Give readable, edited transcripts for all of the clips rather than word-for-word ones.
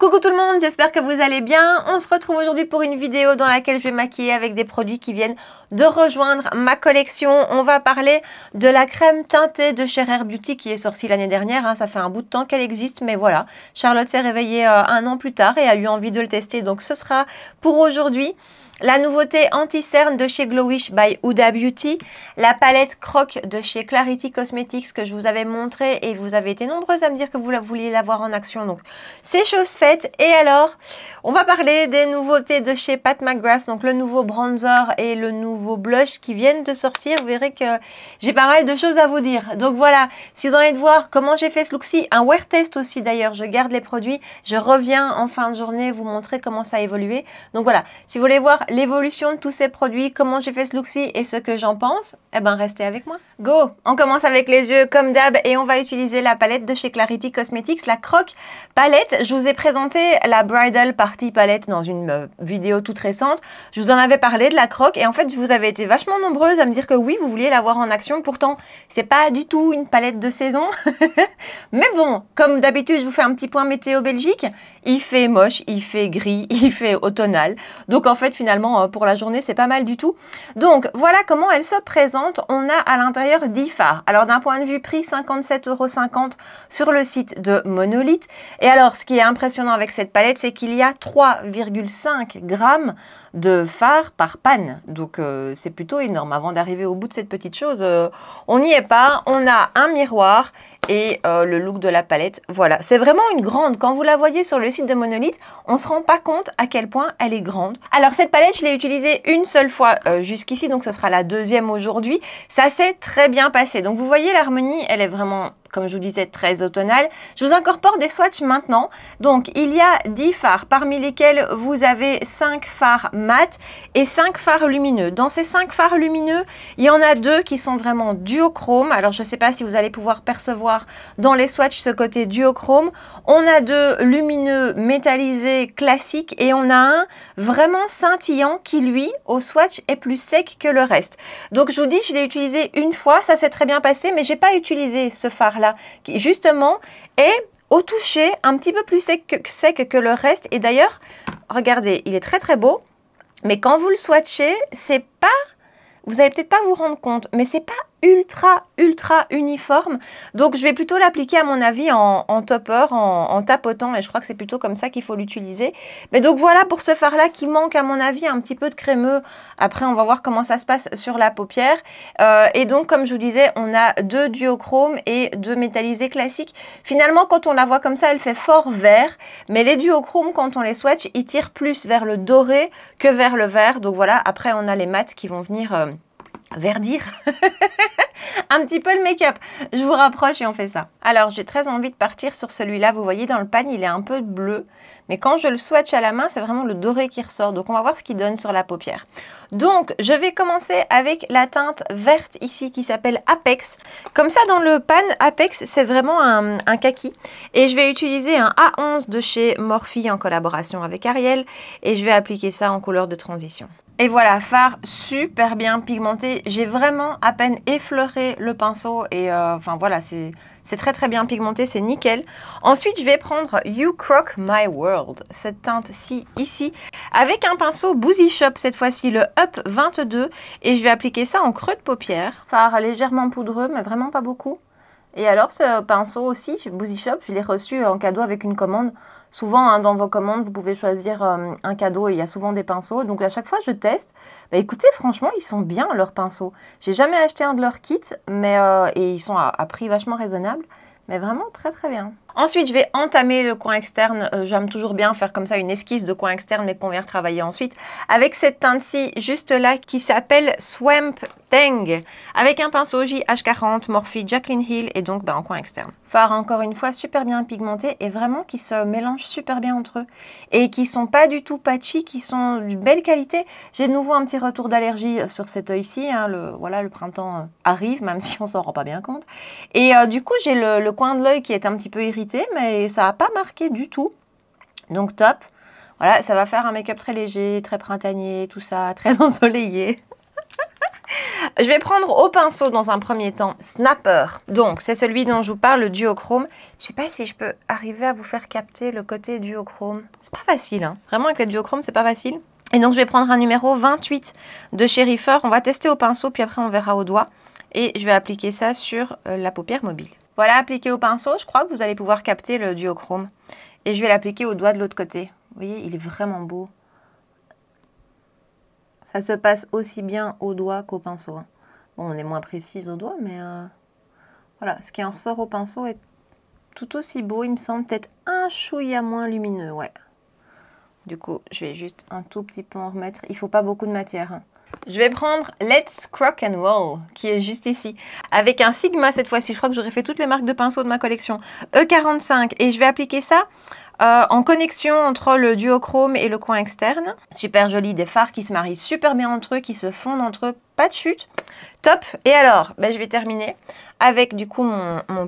Coucou tout le monde, j'espère que vous allez bien. On se retrouve aujourd'hui pour une vidéo dans laquelle je vais maquiller avec des produits qui viennent de rejoindre ma collection. On va parler de la crème teintée de chez Rare Beauty qui est sortie l'année dernière. Ça fait un bout de temps qu'elle existe, mais voilà. Charlotte s'est réveillée un an plus tard et a eu envie de le tester, donc ce sera pour aujourd'hui. La nouveauté anti-cerne de chez Glowish by Huda Beauty, la palette croque de chez Clarity Cosmetics que je vous avais montré et vous avez été nombreuses à me dire que vous vouliez la voir en action, donc c'est chose faite. Et alors, on va parler des nouveautés de chez Pat McGrath, donc le nouveau bronzer et le nouveau blush qui viennent de sortir. Vous verrez que j'ai pas mal de choses à vous dire. Donc voilà, si vous avez envie de voir comment j'ai fait ce look-ci, un wear test aussi d'ailleurs, je garde les produits, je reviens en fin de journée vous montrer comment ça a évolué. Donc voilà, si vous voulez voir l'évolution de tous ces produits, comment j'ai fait ce look-ci et ce que j'en pense, eh ben restez avec moi. Go! On commence avec les yeux comme d'hab et on va utiliser la palette de chez Clarity Cosmetics, la Croc palette. Je vous ai présenté la Bridal Party palette dans une vidéo toute récente. Je vous en avais parlé de la Croc et en fait vous avez été vachement nombreuses à me dire que oui, vous vouliez la voir en action. Pourtant, c'est pas du tout une palette de saison. Mais bon, comme d'habitude, je vous fais un petit point météo Belgique. Il fait moche, il fait gris, il fait automnal. Donc en fait, finalement, pour la journée, c'est pas mal du tout. Donc voilà comment elle se présente. On a à l'intérieur 10 fards. Alors d'un point de vue prix, 57,50 € sur le site de Monolith. Et alors, ce qui est impressionnant avec cette palette, c'est qu'il y a 3,5 grammes de fard par panne. Donc c'est plutôt énorme. Avant d'arriver au bout de cette petite chose, on n'y est pas. On a un miroir et le look de la palette, voilà, c'est vraiment une grande. Quand vous la voyez sur le site de Monolith, on se rend pas compte à quel point elle est grande. Alors cette palette, je l'ai utilisée une seule fois jusqu'ici, donc ce sera la deuxième aujourd'hui. Ça s'est très bien passé. Donc vous voyez l'harmonie, elle est vraiment, comme je vous disais, très automnale. Je vous incorpore des swatchs maintenant. Donc, il y a 10 fards, parmi lesquels vous avez 5 fards mat et 5 fards lumineux. Dans ces 5 fards lumineux, il y en a 2 qui sont vraiment duochrome. Alors, je ne sais pas si vous allez pouvoir percevoir dans les swatchs ce côté duochrome. On a 2 lumineux métallisés classiques et on a un vraiment scintillant qui, lui, au swatch, est plus sec que le reste. Donc, je vous dis, je l'ai utilisé une fois, ça s'est très bien passé, mais je n'ai pas utilisé ce fard-là qui justement est au toucher un petit peu plus sec que le reste. Et d'ailleurs, regardez, il est très très beau, mais quand vous le swatchez, c'est pas, vous allez peut-être pas vous rendre compte, mais c'est pas ultra uniforme. Donc je vais plutôt l'appliquer à mon avis en topper, en tapotant, et je crois que c'est plutôt comme ça qu'il faut l'utiliser. Mais donc voilà pour ce fard là qui manque à mon avis un petit peu de crémeux. Après on va voir comment ça se passe sur la paupière. Et donc comme je vous disais, on a 2 duochromes et 2 métallisés classiques. Finalement quand on la voit comme ça, elle fait fort vert, mais les duochromes quand on les swatch, ils tirent plus vers le doré que vers le vert. Donc voilà, après on a les mats qui vont venir verdir un petit peu le make-up. Je vous rapproche et on fait ça. Alors j'ai très envie de partir sur celui-là. Vous voyez dans le pan il est un peu bleu, mais quand je le swatch à la main c'est vraiment le doré qui ressort. Donc on va voir ce qu'il donne sur la paupière. Donc je vais commencer avec la teinte verte ici qui s'appelle Apex. Comme ça dans le pan Apex c'est vraiment un kaki. Et je vais utiliser un A11 de chez Morphe en collaboration avec Ariel. Et je vais appliquer ça en couleur de transition. Et voilà, fard super bien pigmenté. J'ai vraiment à peine effleuré le pinceau et enfin voilà, c'est très très bien pigmenté, c'est nickel. Ensuite, je vais prendre You Crock My World, cette teinte-ci ici, avec un pinceau Boozy Shop, cette fois-ci le Up 22. Et je vais appliquer ça en creux de paupière. Fard légèrement poudreux, mais vraiment pas beaucoup. Et alors ce pinceau aussi, Boozy Shop, je l'ai reçu en cadeau avec une commande. Souvent, dans vos commandes, vous pouvez choisir un cadeau et il y a souvent des pinceaux. Donc, à chaque fois, je teste. Bah, écoutez, franchement, ils sont bien, leurs pinceaux. J'ai jamais acheté un de leurs kits, mais et ils sont à prix vachement raisonnable. Mais vraiment très très bien. Ensuite, je vais entamer le coin externe. J'aime toujours bien faire comme ça une esquisse de coin externe, mais qu'on vient retravailler ensuite. Avec cette teinte-ci, juste là, qui s'appelle Swamp Tang. Avec un pinceau JH40, Morphe Jaclyn Hill, et donc en coin externe. Fard, encore une fois, super bien pigmenté, et vraiment qui se mélangent super bien entre eux. Et qui sont pas du tout patchy, qui sont de belle qualité. J'ai de nouveau un petit retour d'allergie sur cet œil-ci. Voilà, le printemps arrive, même si on s'en rend pas bien compte. Et du coup, j'ai le coin de l'œil qui est un petit peu irrité, mais ça n'a pas marqué du tout. Donc top. Voilà, ça va faire un make-up très léger, très printanier, tout ça, très ensoleillé. Je vais prendre au pinceau dans un premier temps Snapper. Donc, c'est celui dont je vous parle, le duochrome. Je sais pas si je peux arriver à vous faire capter le côté duochrome. C'est pas facile, hein. Vraiment, avec le duochrome, c'est pas facile. Et donc, je vais prendre un numéro 28 de chez Reifer. On va tester au pinceau, puis après, on verra au doigt. Et je vais appliquer ça sur la paupière mobile. Voilà, appliqué au pinceau. Je crois que vous allez pouvoir capter le duochrome. Et je vais l'appliquer au doigt de l'autre côté. Vous voyez, il est vraiment beau. Ça se passe aussi bien au doigt qu'au pinceau. Bon, on est moins précise au doigt, mais voilà, ce qui en ressort au pinceau est tout aussi beau, il me semble, peut-être un chouïa moins lumineux, ouais. Du coup, je vais juste un tout petit peu en remettre. Il ne faut pas beaucoup de matière, hein. Je vais prendre Let's Crock and Roll, qui est juste ici, avec un Sigma cette fois-ci. Je crois que j'aurais fait toutes les marques de pinceaux de ma collection. E45, et je vais appliquer ça en connexion entre le duochrome et le coin externe. Super joli, des fards qui se marient super bien entre eux, qui se fondent entre eux, pas de chute. Top. Et alors, ben, je vais terminer avec du coup mon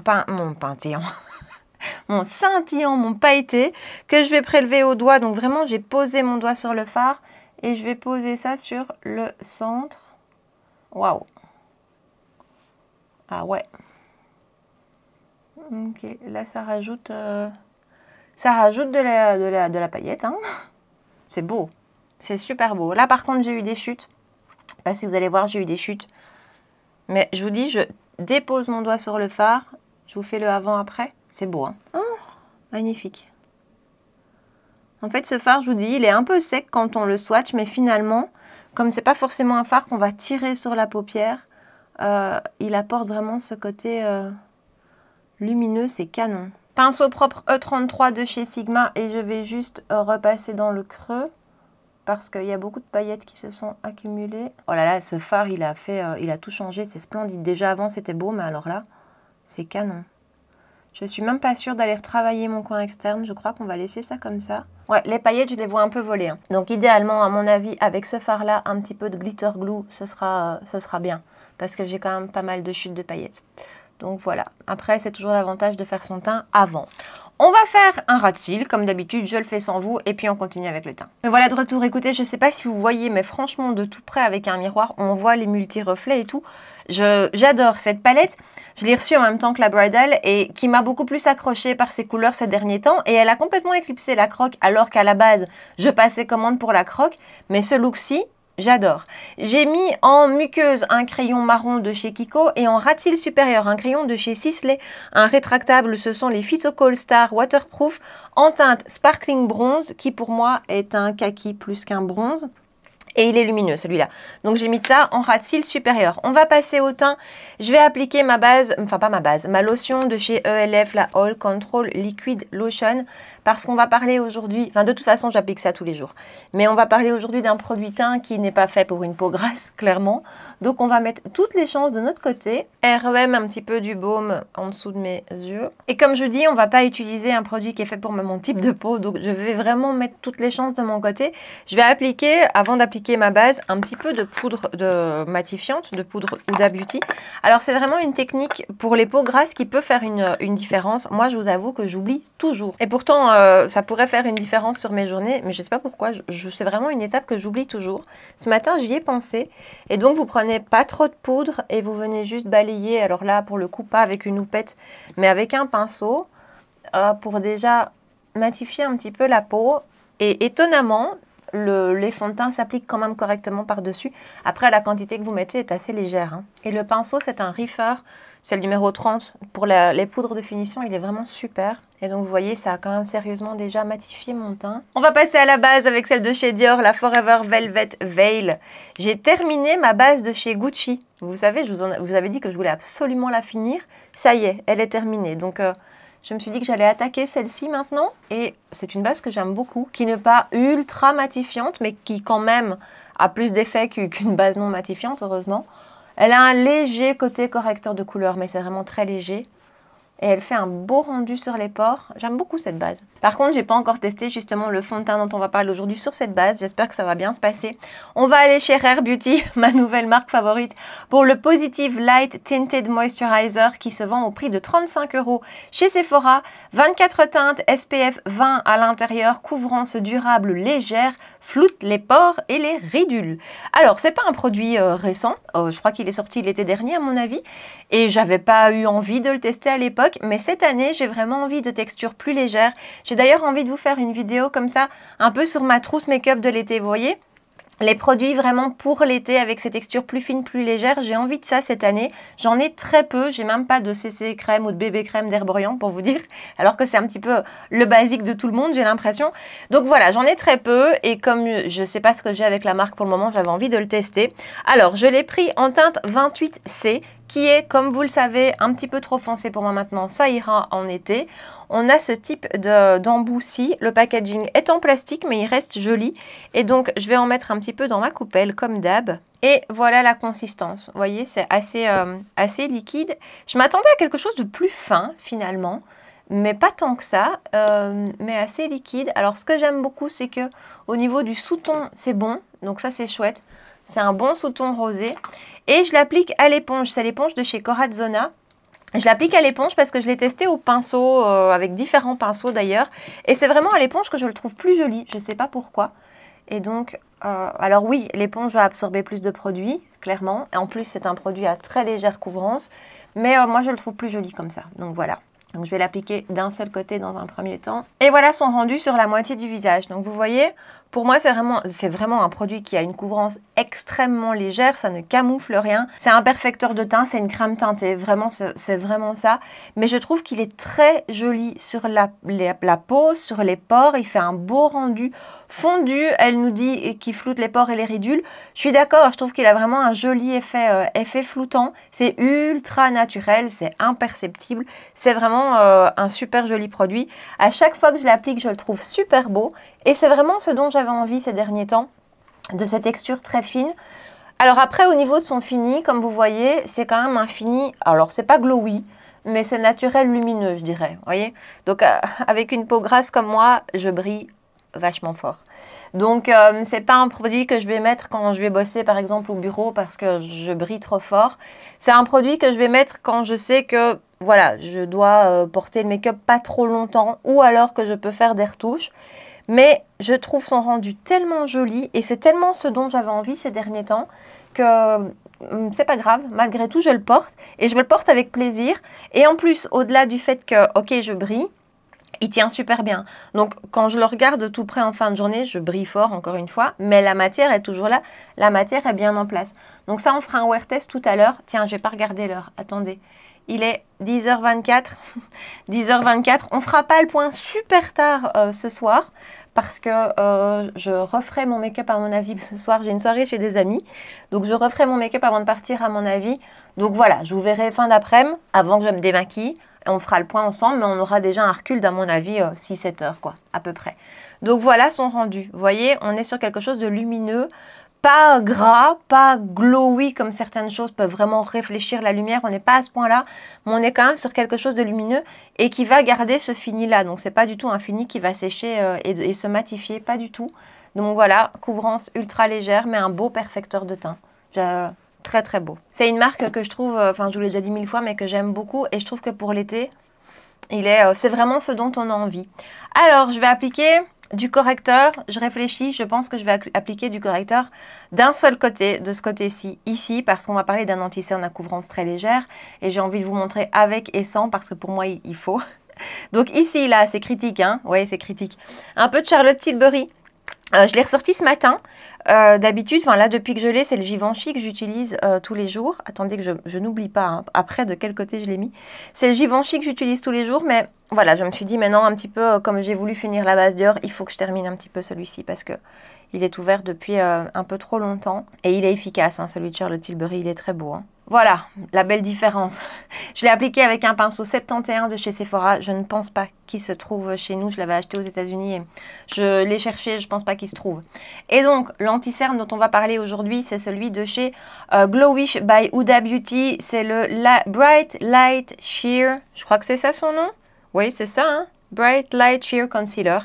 peintillant. Mon scintillant, mon pailleté, que je vais prélever au doigt. Donc vraiment, j'ai posé mon doigt sur le fard et je vais poser ça sur le centre. Waouh. Ah ouais. Ok, là ça rajoute de la paillette, hein. C'est beau, c'est super beau. Là par contre j'ai eu des chutes. Je sais pas si vous allez voir, j'ai eu des chutes. Mais je vous dis, je dépose mon doigt sur le fard. Je vous fais le avant-après. C'est beau, hein. Oh, magnifique. En fait ce fard, je vous dis, il est un peu sec quand on le swatch. Mais finalement, comme c'est pas forcément un fard qu'on va tirer sur la paupière, il apporte vraiment ce côté lumineux, c'est canon. Pinceau propre E33 de chez Sigma et je vais juste repasser dans le creux parce qu'il y a beaucoup de paillettes qui se sont accumulées. Oh là là, ce fard, il a tout changé, c'est splendide. Déjà avant, c'était beau, mais alors là, c'est canon. Je suis même pas sûre d'aller retravailler mon coin externe. Je crois qu'on va laisser ça comme ça. Ouais, les paillettes, je les vois un peu voler, hein. Donc idéalement, à mon avis, avec ce fard-là, un petit peu de glitter glue, ce sera bien. Parce que j'ai quand même pas mal de chutes de paillettes. Donc voilà, après c'est toujours l'avantage de faire son teint avant. On va faire un ras de cils, comme d'habitude, je le fais sans vous, et puis on continue avec le teint. Me voilà de retour, écoutez, je ne sais pas si vous voyez, mais franchement, de tout près avec un miroir, on voit les multi-reflets et tout. J'adore cette palette, je l'ai reçue en même temps que la Bridal, et qui m'a beaucoup plus accrochée par ses couleurs ces derniers temps, et elle a complètement éclipsé la croque, alors qu'à la base, je passais commande pour la croque, mais ce look-ci, j'adore. J'ai mis en muqueuse un crayon marron de chez Kiko et en ras de cils supérieur un crayon de chez Sisley, un rétractable. Ce sont les Physical Star Waterproof en teinte Sparkling Bronze qui pour moi est un kaki plus qu'un bronze. Et il est lumineux celui-là. Donc j'ai mis ça en ras de cils supérieur. On va passer au teint. Je vais appliquer ma base, enfin pas ma base, ma lotion de chez ELF, la All Control Liquid Lotion. Parce qu'on va parler aujourd'hui, enfin de toute façon j'applique ça tous les jours. Mais on va parler aujourd'hui d'un produit teint qui n'est pas fait pour une peau grasse, clairement. Donc on va mettre toutes les chances de notre côté. REM, un petit peu du baume en dessous de mes yeux. Et comme je dis, on va pas utiliser un produit qui est fait pour mon type de peau. Donc je vais vraiment mettre toutes les chances de mon côté. Je vais appliquer, avant d'appliquer ma base, un petit peu de poudre de matifiante, de poudre Huda Beauty. Alors c'est vraiment une technique pour les peaux grasses qui peut faire une différence. Moi je vous avoue que j'oublie toujours. Et pourtant ça pourrait faire une différence sur mes journées, mais je sais pas pourquoi, c'est vraiment une étape que j'oublie toujours. Ce matin j'y ai pensé, et donc vous prenez pas trop de poudre et vous venez juste balayer, alors là pour le coup pas avec une houppette, mais avec un pinceau, pour déjà matifier un petit peu la peau. Et étonnamment, les fonds de teint s'appliquent quand même correctement par-dessus. Après, la quantité que vous mettez est assez légère, hein. Et le pinceau, c'est un Reifer, c'est le numéro 30. Pour les poudres de finition, il est vraiment super. Et donc, vous voyez, ça a quand même sérieusement déjà matifié mon teint. On va passer à la base avec celle de chez Dior, la Forever Velvet Veil. J'ai terminé ma base de chez Gucci. Vous savez, je vous avais dit que je voulais absolument la finir. Ça y est, elle est terminée. Donc, je me suis dit que j'allais attaquer celle-ci maintenant. Et c'est une base que j'aime beaucoup, qui n'est pas ultra matifiante, mais qui quand même a plus d'effet qu'une base non matifiante, heureusement. Elle a un léger côté correcteur de couleur, mais c'est vraiment très léger. Et elle fait un beau rendu sur les pores. J'aime beaucoup cette base. Par contre, j'ai pas encore testé justement le fond de teint dont on va parler aujourd'hui sur cette base. J'espère que ça va bien se passer. On va aller chez Rare Beauty, ma nouvelle marque favorite, pour le Positive Light Tinted Moisturizer qui se vend au prix de 35 € chez Sephora. 24 teintes, SPF 20 à l'intérieur, couvrance durable légère, floute les pores et les ridules. Alors, c'est pas un produit récent. Je crois qu'il est sorti l'été dernier à mon avis. Et j'avais pas eu envie de le tester à l'époque. Mais cette année, j'ai vraiment envie de textures plus légères. J'ai d'ailleurs envie de vous faire une vidéo comme ça, un peu sur ma trousse make-up de l'été, vous voyez ? Les produits vraiment pour l'été avec ces textures plus fines, plus légères, j'ai envie de ça cette année. J'en ai très peu, j'ai même pas de CC crème ou de bébé crème d'Herborian pour vous dire, alors que c'est un petit peu le basique de tout le monde, j'ai l'impression. Donc voilà, j'en ai très peu et comme je sais pas ce que j'ai avec la marque pour le moment, j'avais envie de le tester. Alors, je l'ai pris en teinte 28C, qui est, comme vous le savez, un petit peu trop foncé pour moi maintenant, ça ira en été. On a ce type d'embout-ci, le packaging est en plastique mais il reste joli et donc je vais en mettre un petit peu dans ma coupelle comme d'hab. Et voilà la consistance, vous voyez, c'est assez liquide. Je m'attendais à quelque chose de plus fin finalement, mais pas tant que ça, mais assez liquide. Alors ce que j'aime beaucoup, c'est que au niveau du sous-ton, c'est bon, donc ça c'est chouette. C'est un bon sous-ton rosé. Et je l'applique à l'éponge. C'est l'éponge de chez Corazona. Je l'applique à l'éponge parce que je l'ai testé au pinceau, avec différents pinceaux d'ailleurs. Et c'est vraiment à l'éponge que je le trouve plus joli. Je ne sais pas pourquoi. Et donc, alors oui, l'éponge va absorber plus de produit, clairement. Et en plus, c'est un produit à très légère couvrance. Mais moi, je le trouve plus joli comme ça. Donc voilà. Donc je vais l'appliquer d'un seul côté dans un premier temps. Et voilà son rendu sur la moitié du visage. Donc vous voyez, pour moi c'est vraiment un produit qui a une couvrance extrêmement légère, ça ne camoufle rien. C'est un perfecteur de teint, c'est une crème teintée, vraiment c'est vraiment ça. Mais je trouve qu'il est très joli sur la peau, sur les pores, il fait un beau rendu fondu. Elle nous dit qu'il floute les pores et les ridules. Je suis d'accord, je trouve qu'il a vraiment un joli effet floutant. C'est ultra naturel, c'est imperceptible. C'est vraiment un super joli produit. À chaque fois que je l'applique, je le trouve super beau. Et c'est vraiment ce dont j'avais envie ces derniers temps, de cette texture très fine. Alors après, au niveau de son fini, comme vous voyez, c'est quand même un fini, alors c'est pas glowy, mais c'est naturel lumineux, je dirais. Vous voyez ? Donc avec une peau grasse comme moi, je brille vachement fort. Donc c'est pas un produit que je vais mettre quand je vais bosser par exemple au bureau parce que je brille trop fort. C'est un produit que je vais mettre quand je sais que voilà, je dois porter le make-up pas trop longtemps ou alors que je peux faire des retouches. Mais je trouve son rendu tellement joli et c'est tellement ce dont j'avais envie ces derniers temps que c'est pas grave, malgré tout je le porte et je me le porte avec plaisir. Et en plus, au-delà du fait que ok je brille, il tient super bien. Donc, quand je le regarde de tout près en fin de journée, je brille fort, encore une fois. Mais la matière est toujours là. La matière est bien en place. Donc ça, on fera un wear test tout à l'heure. Tiens, je n'ai pas regardé l'heure. Attendez. Il est 10h24. 10h24. On ne fera pas le point super tard ce soir. Parce que je referai mon make-up à mon avis. Ce soir, j'ai une soirée chez des amis. Donc, je referai mon make-up avant de partir à mon avis. Donc, voilà. Je vous verrai fin d'après-midi avant que je me démaquille. On fera le point ensemble, mais on aura déjà un recul d'à mon avis 6-7 heures, quoi, à peu près. Donc voilà son rendu. Vous voyez, on est sur quelque chose de lumineux, pas gras, pas glowy comme certaines choses peuvent vraiment réfléchir la lumière. On n'est pas à ce point-là, mais on est quand même sur quelque chose de lumineux et qui va garder ce fini-là. Donc c'est pas du tout un fini qui va sécher et se matifier, pas du tout. Donc voilà, couvrance ultra légère, mais un beau perfecteur de teint. Très très beau. C'est une marque que je trouve, enfin je vous l'ai déjà dit 1000 fois, mais que j'aime beaucoup et je trouve que pour l'été, c'est vraiment ce dont on a envie. Alors je vais appliquer du correcteur, je réfléchis, je pense que je vais appliquer du correcteur d'un seul côté, de ce côté-ci, ici, parce qu'on va parler d'un anti-cerne à couvrance très légère et j'ai envie de vous montrer avec et sans parce que pour moi il faut. Donc ici, là, c'est critique, hein, ouais c'est critique. Un peu de Charlotte Tilbury. Je l'ai ressorti ce matin. D'habitude, enfin là depuis que je l'ai, c'est le Givenchy que j'utilise tous les jours. Attendez que je n'oublie pas hein, après de quel côté je l'ai mis. C'est le Givenchy que j'utilise tous les jours, mais voilà, je me suis dit maintenant un petit peu comme j'ai voulu finir la base Dior, il faut que je termine un petit peu celui-ci parce que il est ouvert depuis un peu trop longtemps et il est efficace. Hein, celui de Charlotte Tilbury, il est très beau. Hein. Voilà, la belle différence. Je l'ai appliqué avec un pinceau 71 de chez Sephora. Je ne pense pas qu'il se trouve chez nous. Je l'avais acheté aux États-Unis et je l'ai cherché. Je ne pense pas qu'il se trouve. Et donc, l'anti-cerne dont on va parler aujourd'hui, c'est celui de chez Glowish by Huda Beauty. C'est le Bright Light Sheer. Je crois que c'est ça son nom. Oui, c'est ça, hein. Bright Light Sheer Concealer,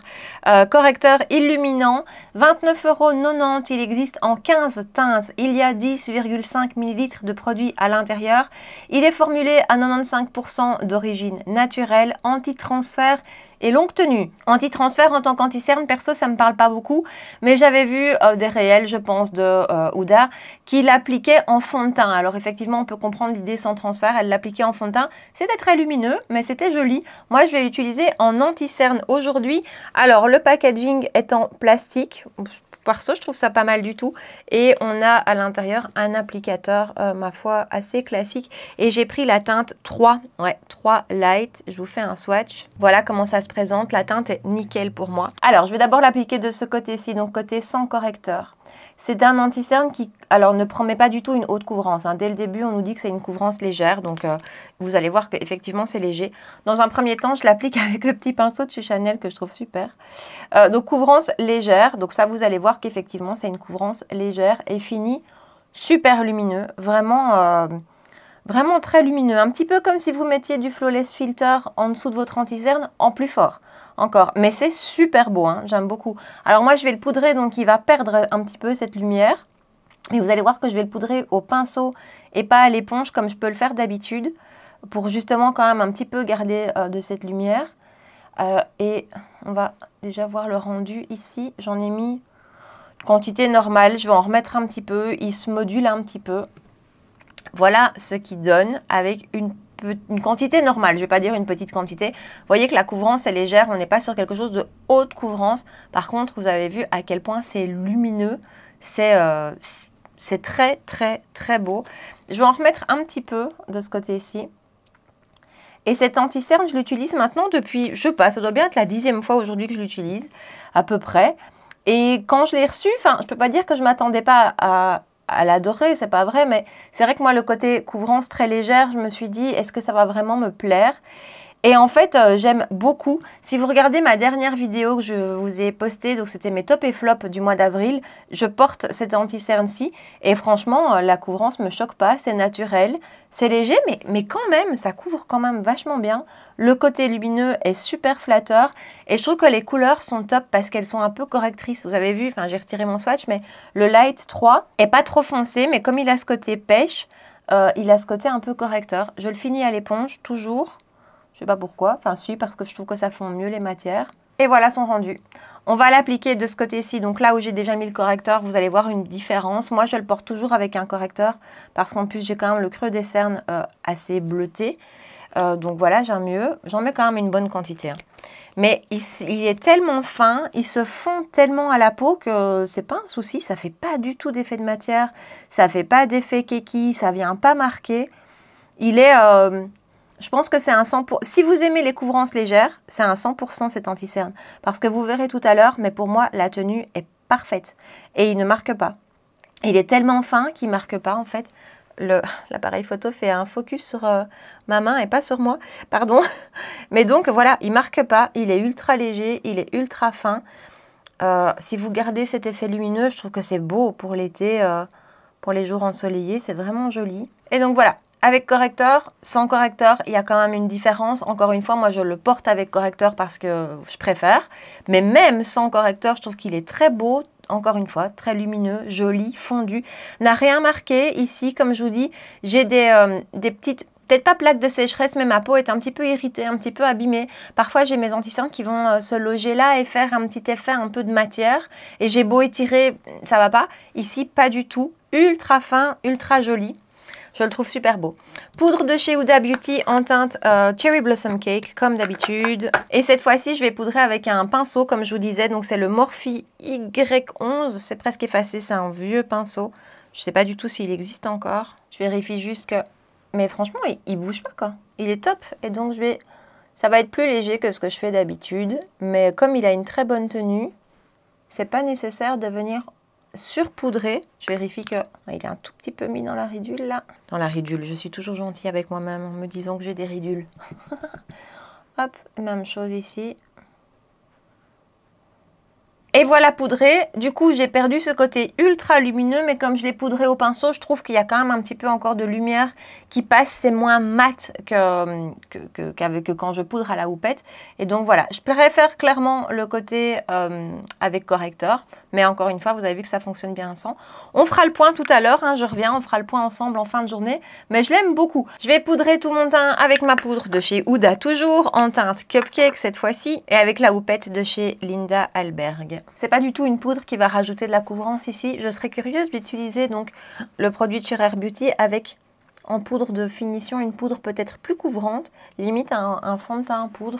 correcteur illuminant, 29,90 €. Il existe en 15 teintes. Il y a 10,5 ml de produit à l'intérieur. Il est formulé à 95% d'origine naturelle, anti-transfert et longue tenue. Anti-transfert en tant qu'anti-cerne, perso, ça ne me parle pas beaucoup, mais j'avais vu des réels, je pense, de Huda, qui l'appliquait en fond de teint. Alors effectivement, on peut comprendre l'idée sans transfert, elle l'appliquait en fond de teint. C'était très lumineux, mais c'était joli. Moi, je vais l'utiliser en anti-cerne aujourd'hui. Alors, le packaging est en plastique. Perso, je trouve ça pas mal du tout. Et on a à l'intérieur un applicateur, ma foi, assez classique. Et j'ai pris la teinte 3, ouais, 3 Light. Je vous fais un swatch. Voilà comment ça se présente. La teinte est nickel pour moi. Alors, je vais d'abord l'appliquer de ce côté-ci, donc côté sans correcteur. C'est un anti-cerne qui, alors, ne promet pas du tout une haute couvrance. Hein. Dès le début, on nous dit que c'est une couvrance légère. Donc, vous allez voir qu'effectivement, c'est léger. Dans un premier temps, je l'applique avec le petit pinceau de chez Chanel que je trouve super. Donc, couvrance légère. Donc, ça, vous allez voir qu'effectivement, c'est une couvrance légère et finie. Super lumineux. Vraiment, vraiment très lumineux. Un petit peu comme si vous mettiez du Flawless Filter en dessous de votre anti-cerne en plus fort. Encore, mais c'est super beau, hein, j'aime beaucoup. Alors moi, je vais le poudrer, donc il va perdre un petit peu cette lumière. Mais vous allez voir que je vais le poudrer au pinceau et pas à l'éponge, comme je peux le faire d'habitude, pour justement quand même un petit peu garder de cette lumière. Et on va déjà voir le rendu ici. J'en ai mis quantité normale, je vais en remettre un petit peu, il se module un petit peu. Voilà ce qui donne avec une quantité normale, je ne vais pas dire une petite quantité. Vous voyez que la couvrance est légère, on n'est pas sur quelque chose de haute couvrance. Par contre, vous avez vu à quel point c'est lumineux, c'est très très très beau. Je vais en remettre un petit peu de ce côté-ci. Et cet anti-cerne, je l'utilise maintenant depuis, je sais pas, ça doit bien être la 10e fois aujourd'hui que je l'utilise, à peu près. Et quand je l'ai reçu, enfin, je ne peux pas dire que je ne m'attendais pas à l'adorer, c'est pas vrai, mais c'est vrai que moi, le côté couvrance très légère, je me suis dit, est-ce que ça va vraiment me plaire? Et en fait, j'aime beaucoup. Si vous regardez ma dernière vidéo que je vous ai postée, donc c'était mes top et flop du mois d'avril, je porte cet anti-cerne-ci et franchement, la couvrance me choque pas, c'est naturel, c'est léger, mais quand même, ça couvre quand même vachement bien. Le côté lumineux est super flatteur et je trouve que les couleurs sont top parce qu'elles sont un peu correctrices. Vous avez vu, enfin j'ai retiré mon swatch, mais le Light 3 est pas trop foncé, mais comme il a ce côté pêche, il a ce côté un peu correcteur. Je le finis à l'éponge, toujours. Je sais pas pourquoi, enfin si, parce que je trouve que ça fond mieux les matières. Et voilà son rendu. On va l'appliquer de ce côté-ci, donc là où j'ai déjà mis le correcteur, vous allez voir une différence. Moi, je le porte toujours avec un correcteur, parce qu'en plus, j'ai quand même le creux des cernes assez bleuté. Donc voilà, j'ai mieux. J'en mets quand même une bonne quantité. Hein. Mais il est tellement fin, il se fond tellement à la peau que c'est pas un souci. Ça fait pas du tout d'effet de matière, ça fait pas d'effet keki, ça vient pas marquer. Il est... je pense que c'est un 100%. Si vous aimez les couvrances légères, c'est un 100% cet anti-cerne. Parce que vous verrez tout à l'heure, mais pour moi, la tenue est parfaite. Et il ne marque pas. Il est tellement fin qu'il ne marque pas, en fait. L'appareil photo fait un focus sur ma main et pas sur moi. Pardon. Mais donc, voilà, il ne marque pas. Il est ultra léger, il est ultra fin. Si vous gardez cet effet lumineux, je trouve que c'est beau pour l'été, pour les jours ensoleillés. C'est vraiment joli. Et donc, voilà. Avec correcteur, sans correcteur, il y a quand même une différence. Encore une fois, moi, je le porte avec correcteur parce que je préfère. Mais même sans correcteur, je trouve qu'il est très beau. Encore une fois, très lumineux, joli, fondu. N'a rien marqué. Ici, comme je vous dis, j'ai des petites... Peut-être pas plaques de sécheresse, mais ma peau est un petit peu irritée, un petit peu abîmée. Parfois, j'ai mes anti-cernes qui vont se loger là et faire un petit effet un peu de matière. Et j'ai beau étirer, ça va pas. Ici, pas du tout. Ultra fin, ultra joli. Je le trouve super beau. Poudre de chez Huda Beauty en teinte Cherry Blossom Cake, comme d'habitude. Et cette fois-ci, je vais poudrer avec un pinceau, comme je vous disais. Donc, c'est le Morphe Y11. C'est presque effacé, c'est un vieux pinceau. Je ne sais pas du tout s'il existe encore. Je vérifie juste que... Mais franchement, il ne bouge pas, quoi. Il est top. Et donc, ça va être plus léger que ce que je fais d'habitude. Mais comme il a une très bonne tenue, c'est pas nécessaire de venir surpoudré. Je vérifie que il est un tout petit peu mis dans la ridule là. Dans la ridule, je suis toujours gentille avec moi-même en me disant que j'ai des ridules. Hop, même chose ici. Et voilà poudré. Du coup, j'ai perdu ce côté ultra lumineux, mais comme je l'ai poudré au pinceau, je trouve qu'il y a quand même un petit peu encore de lumière qui passe. C'est moins mat que quand je poudre à la houppette. Et donc voilà, je préfère clairement le côté avec correcteur. Mais encore une fois, vous avez vu que ça fonctionne bien sans. On fera le point tout à l'heure, hein, je reviens, on fera le point ensemble en fin de journée. Mais je l'aime beaucoup. Je vais poudrer tout mon teint avec ma poudre de chez Huda, toujours en teinte Cupcake cette fois-ci. Et avec la houppette de chez Linda Alberg. C'est pas du tout une poudre qui va rajouter de la couvrance ici. Je serais curieuse d'utiliser donc le produit de chez Rare Beauty avec en poudre de finition, une poudre peut-être plus couvrante, limite un fond de teint en poudre.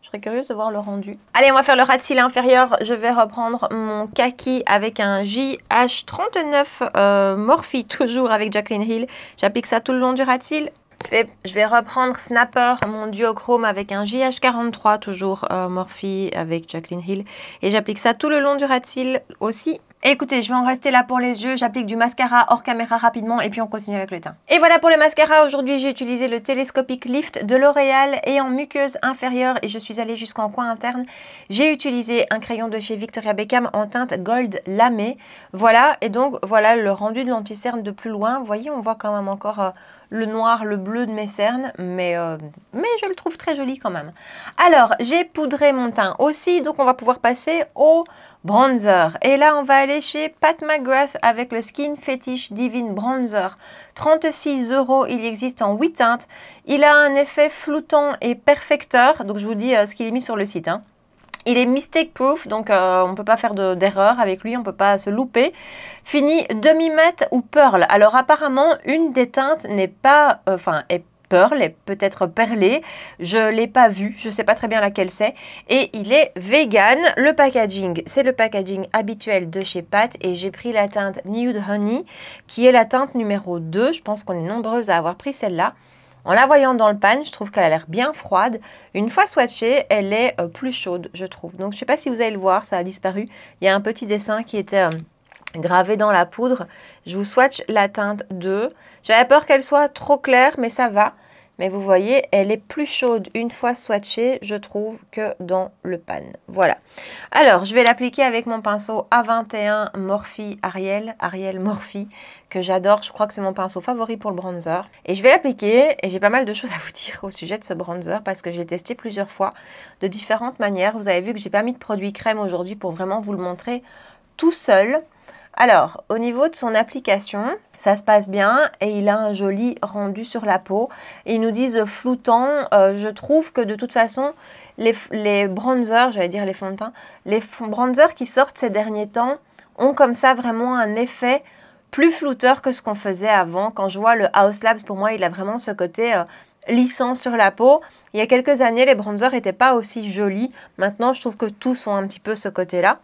Je serais curieuse de voir le rendu. Allez, on va faire le ras de cils inférieur. Je vais reprendre mon kaki avec un JH39 Morphe, toujours avec Jaclyn Hill. J'applique ça tout le long du ras de cils. Je vais reprendre Snapper, mon duochrome avec un JH43, toujours Morphe avec Jaclyn Hill. Et j'applique ça tout le long du ras de cils aussi. Et écoutez, je vais en rester là pour les yeux. J'applique du mascara hors caméra rapidement et puis on continue avec le teint. Et voilà pour le mascara. Aujourd'hui, j'ai utilisé le Telescopic Lift de L'Oréal et en muqueuse inférieure. Et je suis allée jusqu'en coin interne. J'ai utilisé un crayon de chez Victoria Beckham en teinte Gold Lamé. Voilà, et donc voilà le rendu de l'anti-cerne de plus loin. Vous voyez, on voit quand même encore le noir, le bleu de mes cernes. Mais je le trouve très joli quand même. Alors, j'ai poudré mon teint aussi. Donc, on va pouvoir passer au bronzer. Et là, on va aller chez Pat McGrath avec le Skin Fetish Divine Bronzer. 36 €. Il existe en 8 teintes. Il a un effet floutant et perfecteur. Donc, je vous dis ce qu'il est mis sur le site. Hein. Il est mistake proof, donc on ne peut pas faire d'erreur avec lui, on ne peut pas se louper. Fini demi-matte ou pearl. Alors apparemment, une des teintes n'est pas, est pearl, est peut-être perlée. Je ne l'ai pas vu, je ne sais pas très bien laquelle c'est. Et il est vegan. Le packaging, c'est le packaging habituel de chez Pat. Et j'ai pris la teinte Nude Honey, qui est la teinte numéro 2. Je pense qu'on est nombreuses à avoir pris celle-là. En la voyant dans le pan, je trouve qu'elle a l'air bien froide. Une fois swatchée, elle est plus chaude, je trouve. Donc, je ne sais pas si vous allez le voir, ça a disparu. Il y a un petit dessin qui était gravé dans la poudre. Je vous swatch la teinte 2. J'avais peur qu'elle soit trop claire, mais ça va. Mais vous voyez, elle est plus chaude une fois swatchée, je trouve, que dans le pan. Voilà. Alors, je vais l'appliquer avec mon pinceau A21 Morphe Ariel Morphe, que j'adore. Je crois que c'est mon pinceau favori pour le bronzer. Et je vais l'appliquer, et j'ai pas mal de choses à vous dire au sujet de ce bronzer, parce que je l'ai testé plusieurs fois, de différentes manières. Vous avez vu que j'ai pas mis de produit crème aujourd'hui pour vraiment vous le montrer tout seul. Alors, au niveau de son application, ça se passe bien et il a un joli rendu sur la peau. Et ils nous disent floutant. Je trouve que de toute façon, les bronzers, j'allais dire les fonds de teint, les bronzers qui sortent ces derniers temps ont comme ça vraiment un effet plus flouteur que ce qu'on faisait avant. Quand je vois le Haus Labs, pour moi, il a vraiment ce côté lissant sur la peau. Il y a quelques années, les bronzers n'étaient pas aussi jolis. Maintenant, je trouve que tous ont un petit peu ce côté-là.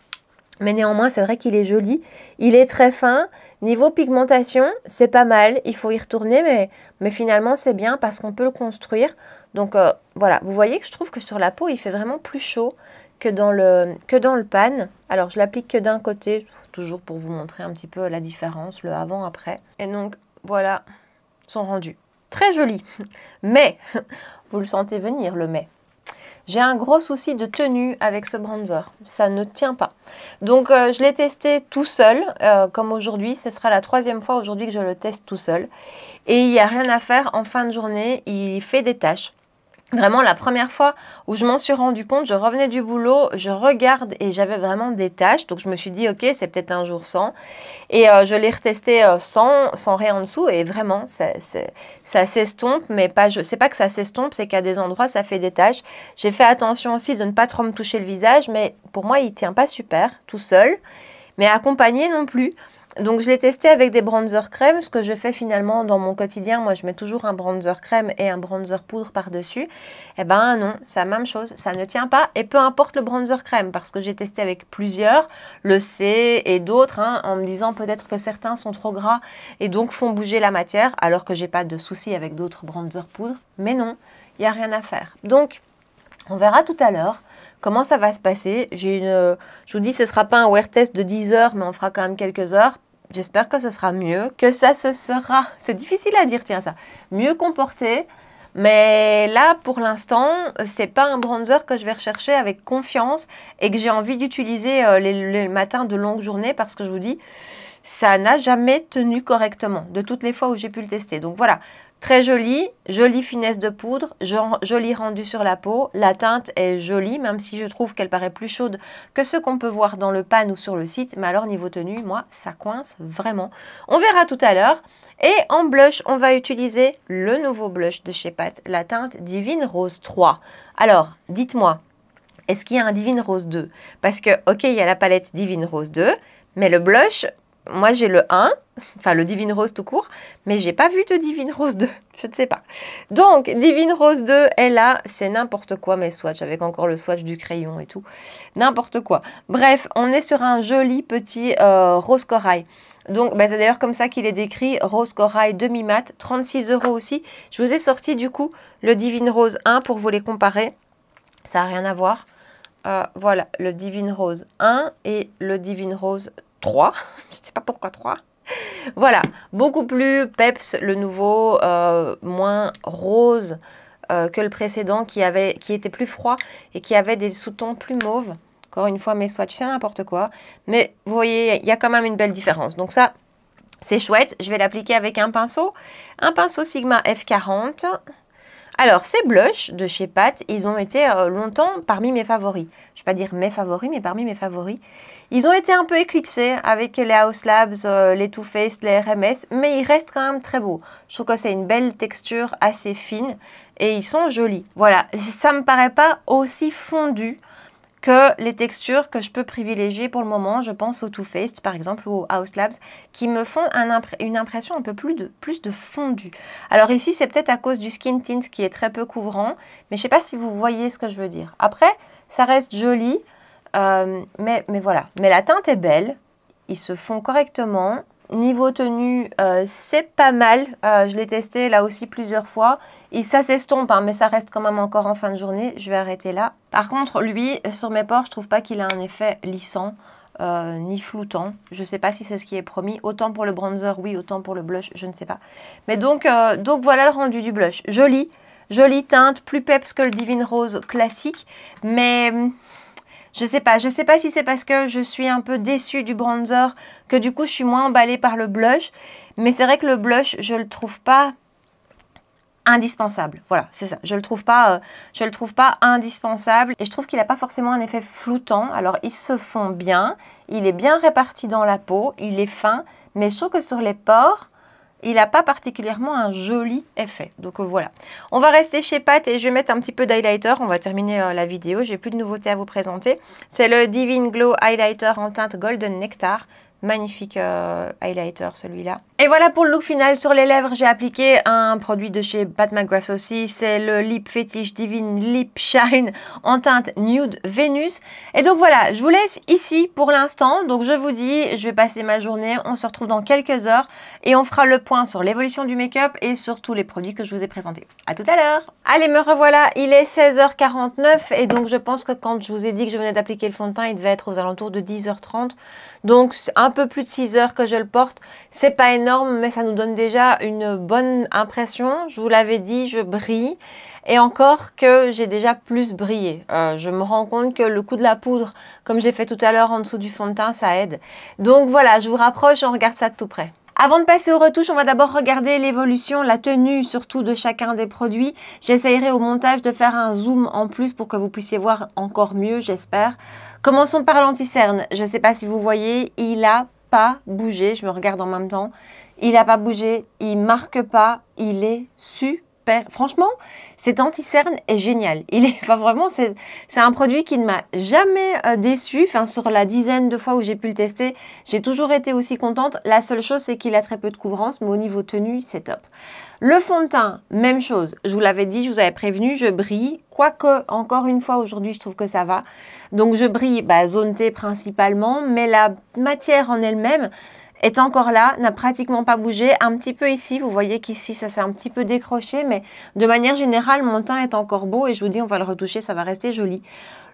Mais néanmoins, c'est vrai qu'il est joli. Il est très fin. Niveau pigmentation, c'est pas mal. Il faut y retourner, mais finalement, c'est bien parce qu'on peut le construire. Donc, voilà. Vous voyez que je trouve que sur la peau, il fait vraiment plus chaud que dans le pan. Alors, je l'applique que d'un côté, toujours pour vous montrer un petit peu la différence, le avant-après. Et donc, voilà son rendu. Très joli. Mais, vous le sentez venir, le mais. J'ai un gros souci de tenue avec ce bronzer. Ça ne tient pas. Donc, je l'ai testé tout seul. Comme aujourd'hui, ce sera la 3e fois aujourd'hui que je le teste tout seul. Et il n'y a rien à faire. En fin de journée, il fait des taches. Vraiment, la première fois où je m'en suis rendu compte, je revenais du boulot, je regarde et j'avais vraiment des taches. Donc, je me suis dit, ok, c'est peut-être un jour sans. Et je l'ai retesté sans rien en dessous. Et vraiment, ça s'estompe, mais pas. C'est pas que ça s'estompe, c'est qu'à des endroits, ça fait des taches. J'ai fait attention aussi de ne pas trop me toucher le visage, mais pour moi, il tient pas super, tout seul, mais accompagné non plus. Donc, je l'ai testé avec des bronzers crème, ce que je fais finalement dans mon quotidien. Moi, je mets toujours un bronzer crème et un bronzer poudre par-dessus. Eh ben non, c'est la même chose, ça ne tient pas. Et peu importe le bronzer crème, parce que j'ai testé avec plusieurs, le C et d'autres, hein, en me disant peut-être que certains sont trop gras et donc font bouger la matière, alors que j'ai pas de souci avec d'autres bronzer poudre. Mais non, il n'y a rien à faire. Donc, on verra tout à l'heure comment ça va se passer. Je vous dis, ce ne sera pas un wear test de 10 heures, mais on fera quand même quelques heures. J'espère que ce sera mieux, que ça se sera, c'est difficile à dire, tiens ça, mieux comporté. Mais là, pour l'instant, c'est pas un bronzer que je vais rechercher avec confiance et que j'ai envie d'utiliser les matins de longue journée parce que je vous dis, ça n'a jamais tenu correctement de toutes les fois où j'ai pu le tester. Donc voilà, très joli, jolie finesse de poudre, joli rendu sur la peau. La teinte est jolie, même si je trouve qu'elle paraît plus chaude que ce qu'on peut voir dans le pan ou sur le site. Mais alors, niveau tenue, moi, ça coince vraiment. On verra tout à l'heure. Et en blush, on va utiliser le nouveau blush de chez Pat, la teinte Divine Rose 3. Alors, dites-moi, est-ce qu'il y a un Divine Rose 2? Parce que, ok, il y a la palette Divine Rose 2, mais le blush, moi j'ai le 1, enfin le Divine Rose tout court, mais j'ai pas vu de Divine Rose 2, je ne sais pas. Donc, Divine Rose 2 est là, c'est n'importe quoi mes swatchs, avec encore le swatch du crayon et tout, n'importe quoi. Bref, on est sur un joli petit rose corail. Donc, c'est d'ailleurs comme ça qu'il est décrit, Rose Corail demi-mat, 36 € aussi. Je vous ai sorti du coup le Divine Rose 1 pour vous les comparer. Ça n'a rien à voir. Voilà, le Divine Rose 1 et le Divine Rose 3. Je ne sais pas pourquoi 3. Voilà, beaucoup plus peps, le nouveau, moins rose que le précédent qui était plus froid et qui avait des sous-tons plus mauves. Encore une fois, mes swatchs, c'est n'importe quoi. Mais vous voyez, il y a quand même une belle différence. Donc ça, c'est chouette. Je vais l'appliquer avec un pinceau Sigma F40. Alors, ces blushs de chez Pat, ils ont été longtemps parmi mes favoris. Je ne vais pas dire mes favoris, mais parmi mes favoris. Ils ont été un peu éclipsés avec les Haus Labs, les Too Faced, les RMS, mais ils restent quand même très beaux. Je trouve que c'est une belle texture assez fine et ils sont jolis. Voilà, ça ne me paraît pas aussi fondu que les textures que je peux privilégier pour le moment. Je pense aux Too Faced par exemple ou aux Haus Labs qui me font une impression un peu plus de fondu. Alors ici c'est peut-être à cause du skin tint qui est très peu couvrant, mais je ne sais pas si vous voyez ce que je veux dire. Après ça reste joli, mais voilà. Mais la teinte est belle, ils se font correctement. Niveau tenue, c'est pas mal. Je l'ai testé là aussi plusieurs fois. Et ça s'estompe, hein, mais ça reste quand même encore en fin de journée. Je vais arrêter là. Par contre, lui, sur mes pores, je trouve pas qu'il a un effet lissant ni floutant. Je sais pas si c'est ce qui est promis. Autant pour le bronzer, oui, autant pour le blush, je ne sais pas. Mais donc voilà le rendu du blush. Joli, jolie teinte, plus peps que le Divine Rose classique. Mais je sais pas si c'est parce que je suis un peu déçue du bronzer que du coup je suis moins emballée par le blush. Mais c'est vrai que le blush, je le trouve pas indispensable. Voilà, c'est ça. Je le trouve pas indispensable et je trouve qu'il n'a pas forcément un effet floutant. Alors, ils se font bien, il est bien réparti dans la peau, il est fin, mais je trouve que sur les pores, il n'a pas particulièrement un joli effet. Donc voilà. On va rester chez Pat et je vais mettre un petit peu d'highlighter. On va terminer la vidéo. J'ai plus de nouveautés à vous présenter. C'est le Divine Glow Highlighter en teinte Golden Nectar. Magnifique highlighter celui-là. Et voilà pour le look final. Sur les lèvres, j'ai appliqué un produit de chez Pat McGrath aussi. C'est le Lip Fetish Divine Lip Shine en teinte Nude Venus. Et donc voilà, je vous laisse ici pour l'instant. Donc je vous dis, je vais passer ma journée. On se retrouve dans quelques heures et on fera le point sur l'évolution du make-up et sur tous les produits que je vous ai présentés. À tout à l'heure. Allez, me revoilà. Il est 16h49 et donc je pense que quand je vous ai dit que je venais d'appliquer le fond de teint, il devait être aux alentours de 10h30. Donc un peu plus de 6 heures que je le porte. C'est pas énorme, mais ça nous donne déjà une bonne impression. Je vous l'avais dit, je brille. Et encore que j'ai déjà plus brillé. Je me rends compte que le coup de la poudre, comme j'ai fait tout à l'heure en dessous du fond de teint, ça aide. Donc voilà, je vous rapproche, on regarde ça de tout près. Avant de passer aux retouches, on va d'abord regarder l'évolution, la tenue surtout de chacun des produits. J'essayerai au montage de faire un zoom en plus pour que vous puissiez voir encore mieux, j'espère. Commençons par l'anti-cerne. Je ne sais pas si vous voyez, il n'a pas bougé. Je me regarde en même temps. Il n'a pas bougé, il ne marque pas, il est super. Franchement, cet anti-cerne est génial. Vraiment, c'est un produit qui ne m'a jamais déçu. Enfin, sur la dizaine de fois où j'ai pu le tester, j'ai toujours été aussi contente. La seule chose, c'est qu'il a très peu de couvrance, mais au niveau tenue, c'est top. Le fond de teint, même chose. Je vous l'avais dit, je vous avais prévenu, je brille. Quoique, encore une fois, aujourd'hui, je trouve que ça va. Donc, je brille zone T principalement, mais la matière en elle-même est encore là, n'a pratiquement pas bougé. Un petit peu ici, vous voyez qu'ici, ça s'est un petit peu décroché, mais de manière générale, mon teint est encore beau et je vous dis, on va le retoucher, ça va rester joli.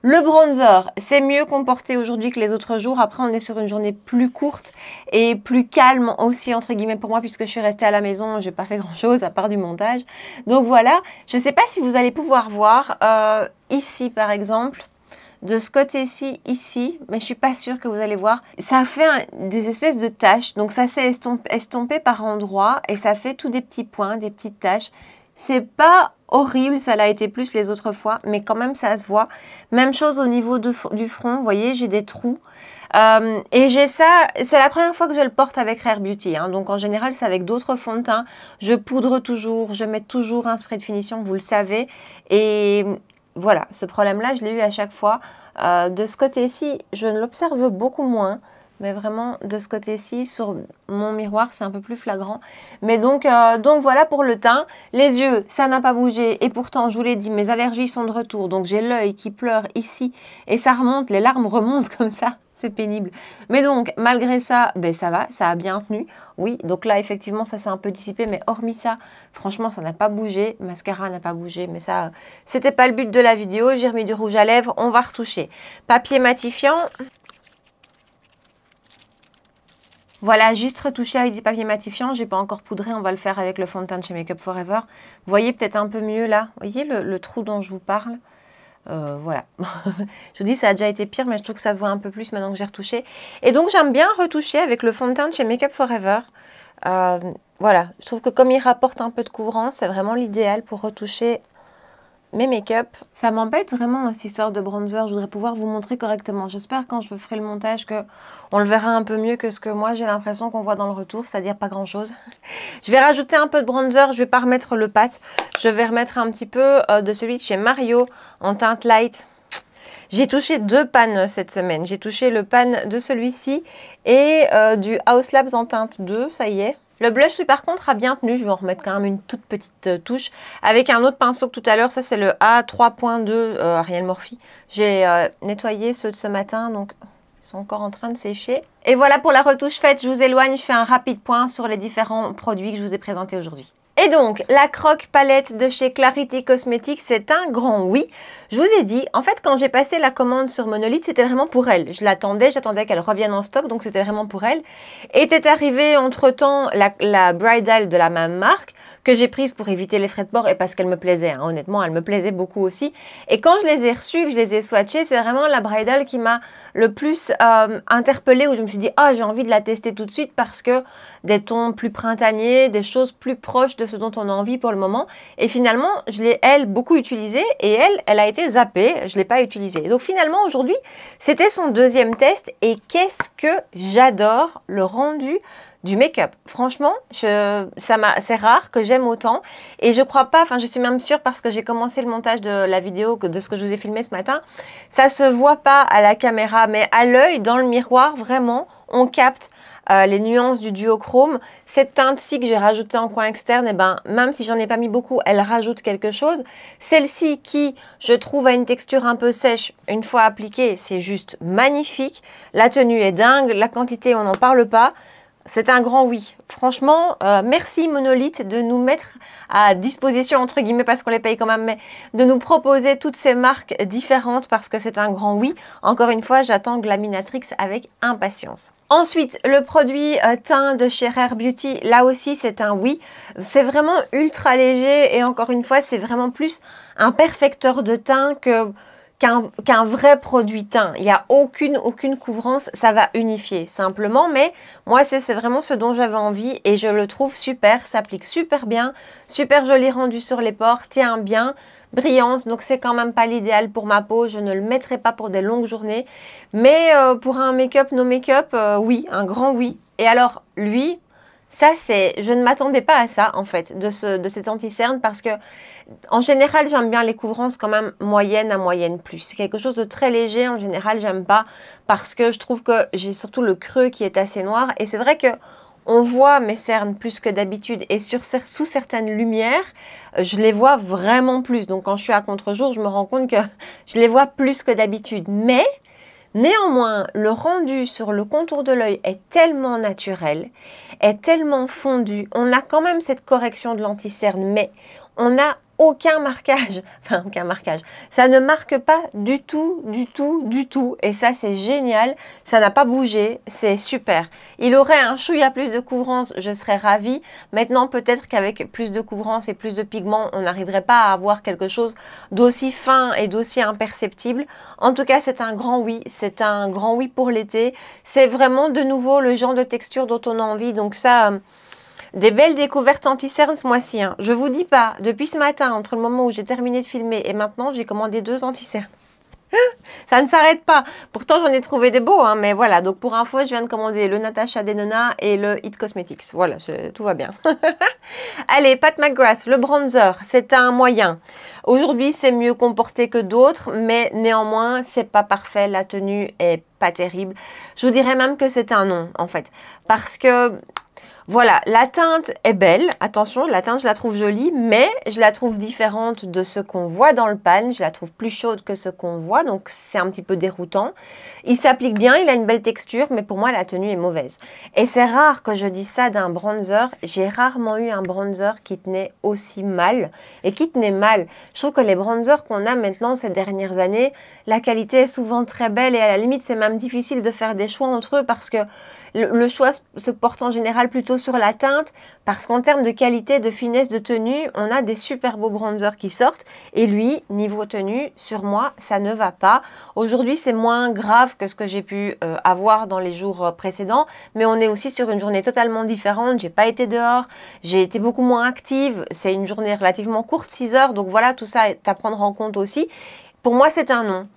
Le bronzer, c'est mieux comporté aujourd'hui que les autres jours. Après, on est sur une journée plus courte et plus calme aussi, entre guillemets, pour moi, puisque je suis restée à la maison. J'ai pas fait grand-chose à part du montage. Donc voilà, je sais pas si vous allez pouvoir voir ici, par exemple, de ce côté-ci, ici, mais je suis pas sûre que vous allez voir. Ça fait des espèces de taches, donc ça s'est estompé par endroits et ça fait tous des petits points, des petites taches. C'est pas horrible, ça l'a été plus les autres fois, mais quand même ça se voit. Même chose au niveau du front, vous voyez, j'ai des trous. Et j'ai ça, c'est la première fois que je le porte avec Rare Beauty, hein, donc en général c'est avec d'autres fonds de teint. Je poudre toujours, je mets toujours un spray de finition, vous le savez. Et voilà, ce problème-là, je l'ai eu à chaque fois. De ce côté-ci, je l'observe beaucoup moins. Mais vraiment, de ce côté-ci, sur mon miroir, c'est un peu plus flagrant. Mais donc voilà pour le teint. Les yeux, ça n'a pas bougé. Et pourtant, je vous l'ai dit, mes allergies sont de retour. Donc, j'ai l'œil qui pleure ici. Et ça remonte, les larmes remontent comme ça. C'est pénible. Mais donc, malgré ça, ben ça va, ça a bien tenu. Oui, donc là, effectivement, ça s'est un peu dissipé. Mais hormis ça, franchement, ça n'a pas bougé. Mascara n'a pas bougé. Mais ça, c'était pas le but de la vidéo. J'ai remis du rouge à lèvres. On va retoucher. Papier matifiant. Voilà, juste retoucher avec du papier matifiant. J'ai pas encore poudré, on va le faire avec le fond de teint de chez Make Up For Ever. Vous voyez peut-être un peu mieux là. Vous voyez le trou dont je vous parle. Voilà. Je vous dis, ça a déjà été pire, mais je trouve que ça se voit un peu plus maintenant que j'ai retouché. Et donc, j'aime bien retoucher avec le fond de teint de chez Make Up For Ever. Voilà, je trouve que comme il rapporte un peu de couvrance, c'est vraiment l'idéal pour retoucher mes make-up. Ça m'embête vraiment cette histoire de bronzer. Je voudrais pouvoir vous montrer correctement. J'espère quand je ferai le montage que on le verra un peu mieux que ce que moi j'ai l'impression qu'on voit dans le retour, c'est-à-dire pas grand-chose. Je vais rajouter un peu de bronzer. Je vais pas remettre le pat. Je vais remettre un petit peu de celui de chez Mario en teinte light. J'ai touché 2 pans cette semaine. J'ai touché le pan de celui-ci et du Haus Labs en teinte 2, ça y est. Le blush, lui, par contre, a bien tenu. Je vais en remettre quand même une toute petite touche avec un autre pinceau que tout à l'heure. Ça, c'est le A3.2 Ariel Morphe. J'ai nettoyé ceux de ce matin, donc ils sont encore en train de sécher. Et voilà pour la retouche faite. Je vous éloigne. Je fais un rapide point sur les différents produits que je vous ai présentés aujourd'hui. Et donc, la croque palette de chez Clarity Cosmetics, c'est un grand oui. Je vous ai dit, en fait, quand j'ai passé la commande sur Monolith, c'était vraiment pour elle. Je l'attendais, j'attendais qu'elle revienne en stock, donc c'était vraiment pour elle. Était arrivée entre-temps la Bridal de la même marque, que j'ai prise pour éviter les frais de port et parce qu'elle me plaisait. Hein. Honnêtement, elle me plaisait beaucoup aussi. Et quand je les ai reçues, que je les ai swatchées, c'est vraiment la Bridal qui m'a le plus interpellée, où je me suis dit, ah, j'ai envie de la tester tout de suite parce que des tons plus printaniers, des choses plus proches de ce dont on a envie pour le moment. Et finalement, je l'ai, elle, beaucoup utilisée et elle a été zappée. Je ne l'ai pas utilisée. Donc finalement, aujourd'hui, c'était son deuxième test et qu'est-ce que j'adore le rendu du make-up. Franchement, c'est rare que j'aime autant et je crois pas, enfin je suis même sûre parce que j'ai commencé le montage de la vidéo, de ce que je vous ai filmé ce matin, ça se voit pas à la caméra mais à l'œil, dans le miroir, vraiment, on capte les nuances du duochrome. Cette teinte-ci que j'ai rajoutée en coin externe, et ben, même si j'en ai pas mis beaucoup, elle rajoute quelque chose. Celle-ci qui, je trouve, a une texture un peu sèche, une fois appliquée, c'est juste magnifique. La tenue est dingue, la quantité, on n'en parle pas. C'est un grand oui. Franchement, merci Monolith de nous mettre à disposition, entre guillemets, parce qu'on les paye quand même, mais de nous proposer toutes ces marques différentes parce que c'est un grand oui. Encore une fois, j'attends Glaminatrix avec impatience. Ensuite, le produit teint de chez Rare Beauty, là aussi c'est un oui. C'est vraiment ultra léger et encore une fois, c'est vraiment plus un perfecteur de teint qu'un vrai produit teint. Il n'y a aucune couvrance, ça va unifier simplement, mais moi c'est vraiment ce dont j'avais envie et je le trouve super, s'applique super bien, super joli rendu sur les pores, tient bien, brillante, donc c'est quand même pas l'idéal pour ma peau, je ne le mettrai pas pour des longues journées, mais pour un make-up, no make-up, oui, un grand oui. Et alors lui, ça c'est, je ne m'attendais pas à ça en fait, de cet anti-cerne parce que en général j'aime bien les couvrances quand même moyennes à moyenne plus. C'est quelque chose de très léger, en général j'aime pas parce que je trouve que j'ai surtout le creux qui est assez noir et c'est vrai que on voit mes cernes plus que d'habitude et sous certaines lumières, je les vois vraiment plus. Donc quand je suis à contre-jour, je me rends compte que je les vois plus que d'habitude. Néanmoins, le rendu sur le contour de l'œil est tellement naturel, est tellement fondu. On a quand même cette correction de l'anti-cerne, mais on n'a aucun marquage, enfin aucun marquage, ça ne marque pas du tout, du tout, du tout, et ça c'est génial, ça n'a pas bougé, c'est super. Il aurait un chouïa plus de couvrance, je serais ravie. Maintenant peut-être qu'avec plus de couvrance et plus de pigments, on n'arriverait pas à avoir quelque chose d'aussi fin et d'aussi imperceptible. En tout cas c'est un grand oui, c'est un grand oui pour l'été, c'est vraiment de nouveau le genre de texture dont on a envie, donc ça... Des belles découvertes anti-cerne ce mois-ci. Hein. Je vous dis pas, depuis ce matin, entre le moment où j'ai terminé de filmer et maintenant, j'ai commandé 2 anti-cernes. Ça ne s'arrête pas. Pourtant, j'en ai trouvé des beaux, hein, mais voilà. Donc, pour info, je viens de commander le Natasha Denona et le It Cosmetics. Voilà, tout va bien. Allez, Pat McGrath, le bronzer, c'est un moyen. Aujourd'hui, c'est mieux comporté que d'autres, mais néanmoins, c'est pas parfait. La tenue est pas terrible. Je vous dirais même que c'est un non, en fait. Parce que... Voilà, la teinte est belle, attention, la teinte je la trouve jolie, mais je la trouve différente de ce qu'on voit dans le pan, je la trouve plus chaude que ce qu'on voit, donc c'est un petit peu déroutant. Il s'applique bien, il a une belle texture, mais pour moi la tenue est mauvaise. Et c'est rare que je dise ça d'un bronzer, j'ai rarement eu un bronzer qui tenait aussi mal, et qui tenait mal. Je trouve que les bronzers qu'on a maintenant ces dernières années, la qualité est souvent très belle, et à la limite c'est même difficile de faire des choix entre eux, parce que le choix se porte en général plutôt sur la teinte, parce qu'en termes de qualité, de finesse, de tenue, on a des super beaux bronzers qui sortent. Et lui, niveau tenue, sur moi, ça ne va pas. Aujourd'hui, c'est moins grave que ce que j'ai pu avoir dans les jours précédents, mais on est aussi sur une journée totalement différente. J'ai pas été dehors, j'ai été beaucoup moins active. C'est une journée relativement courte, 6 heures, donc voilà, tout ça est à prendre en compte aussi. Pour moi, c'est un non.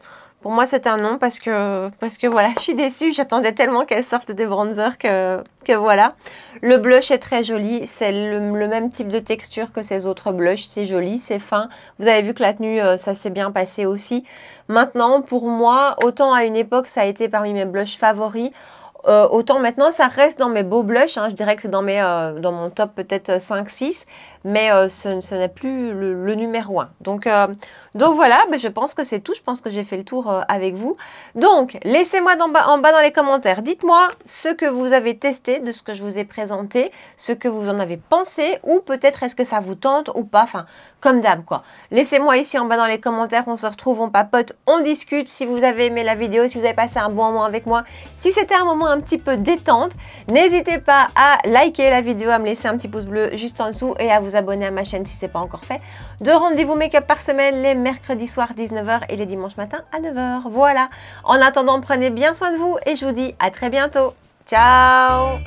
Pour moi, c'est un non parce que voilà, je suis déçue. J'attendais tellement qu'elle sorte des bronzers que voilà. Le blush est très joli. C'est le même type de texture que ces autres blushs. C'est joli, c'est fin. Vous avez vu que la tenue, ça s'est bien passé aussi. Maintenant, pour moi, autant à une époque, ça a été parmi mes blushs favoris. Autant maintenant, ça reste dans mes beaux blushs. Hein. Je dirais que c'est dans mon top peut-être 5-6. Mais ce n'est plus le numéro 1. Donc voilà, je pense que c'est tout. Je pense que j'ai fait le tour avec vous. Donc, laissez-moi en bas dans les commentaires. Dites-moi ce que vous avez testé de ce que je vous ai présenté, ce que vous en avez pensé, ou peut-être est-ce que ça vous tente ou pas. Enfin, comme d'hab, quoi. Laissez-moi ici en bas dans les commentaires. On se retrouve, on papote, on discute. Si vous avez aimé la vidéo, si vous avez passé un bon moment avec moi, si c'était un moment un petit peu détente, n'hésitez pas à liker la vidéo, à me laisser un petit pouce bleu juste en dessous et à vous abonner à ma chaîne si ce n'est pas encore fait. 2 rendez-vous make-up par semaine, les mercredis soirs 19h et les dimanches matins à 9h. Voilà. En attendant, prenez bien soin de vous et je vous dis à très bientôt. Ciao!